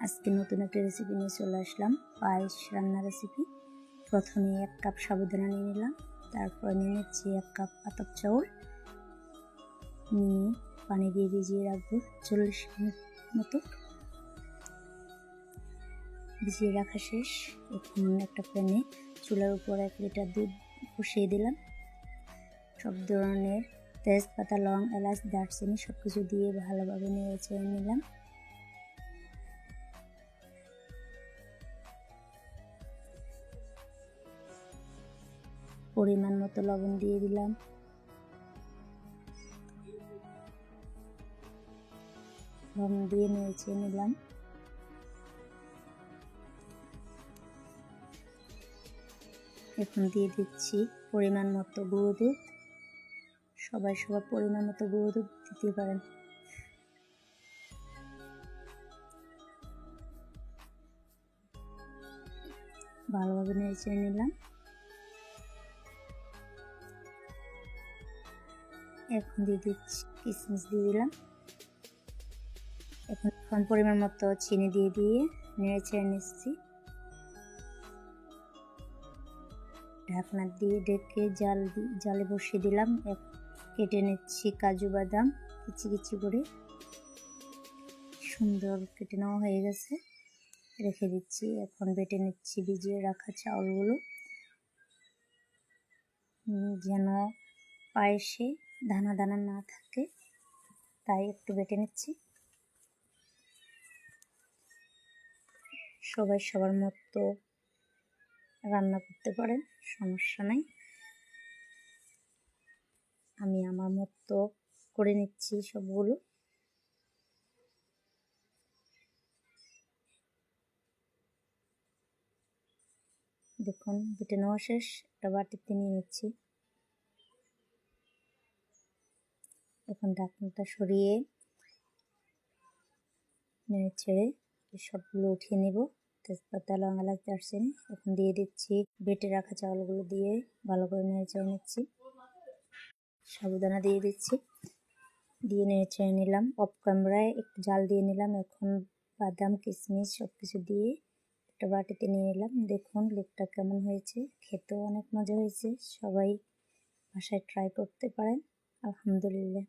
আজকে নতুন একটা রেসিপি নিয়ে চলে আসলাম, পায়েস রান্নার রেসিপি। প্রথমে 1 কাপ সাবুদানা নিয়ে নিলাম, তারপর নিয়ে নিচ্ছি 1 কাপ আতপ চাউল, নিয়ে পানি দিয়ে ভিজিয়ে রাখবো 40 মিনিট মতো। ভিজিয়ে রাখা শেষ। এখন একটা প্যানে চুলার উপর 1 লিটার দুধ বসিয়ে দিলাম। সব ধরনের তেজপাতা, লং, এলাচ, দারচিনি সব কিছু দিয়ে ভালোভাবে নেড়ে চেড়ে নিলাম। পরিমাণ মতো লবণ দিয়ে দিলাম। লবণ দিয়ে নেড়ে নিলাম। এখন দিয়ে দিচ্ছি পরিমাণ মতো গুঁড়ো দুধ। সবাই সবার পরিমাণ মতো গুঁড়ো দুধ দিতে পারেন। ভালোভাবে নেড়ে নিলাম। এখন দিয়ে দিচ্ছি কিশমিশ দিয়ে দিলাম। এখন পরিমাণ মতো চিনি দিয়ে নেড়ে নিচ্ছি। ঢাকনা দিয়ে ঢেকে জালে বসিয়ে দিলাম। কেটে নিচ্ছি কাজু বাদাম কুচি কুচি করে, সুন্দর কেটে নেওয়া হয়ে গেছে, রেখে দিচ্ছি। এখন বেটে নিচ্ছি ভিজিয়ে রাখা চাউলগুলো, যেন পায়েসে দানা দানা না থাকে, তাই একটু বেটে নিচ্ছি। সবাই সবার মতো রান্না করতে পারেন, সমস্যা নাই। আমি আমার মতো করে নিচ্ছি সবগুলো। দেখুন বেটে নেওয়া শেষ। একটা বাটিতে নিয়ে নিচ্ছি। এখন ঢাকনাটা সরিয়ে নেড়ে ছেড়ে সবগুলো উঠিয়ে নেব। তেজপাতা, লং, এলাচ, দারচিনি এখন দিয়ে দিচ্ছি। বেটে রাখা চাউলগুলো দিয়ে ভালো করে নেড়ে ছেড়ে নিচ্ছি। সাবুদানা দিয়ে দিচ্ছি, দিয়ে নেড়ে ছেড়ে নিলাম। অফ ক্যামেরায় একটু জাল দিয়ে নিলাম। এখন বাদাম, কিশমিশ সব কিছু দিয়ে একটা বাটিতে নিয়ে নিলাম। দেখুন লুকটা কেমন হয়েছে, খেতেও অনেক মজা হয়েছে। সবাই বাসায় ট্রাই করতে পারেন। আলহামদুলিল্লাহ।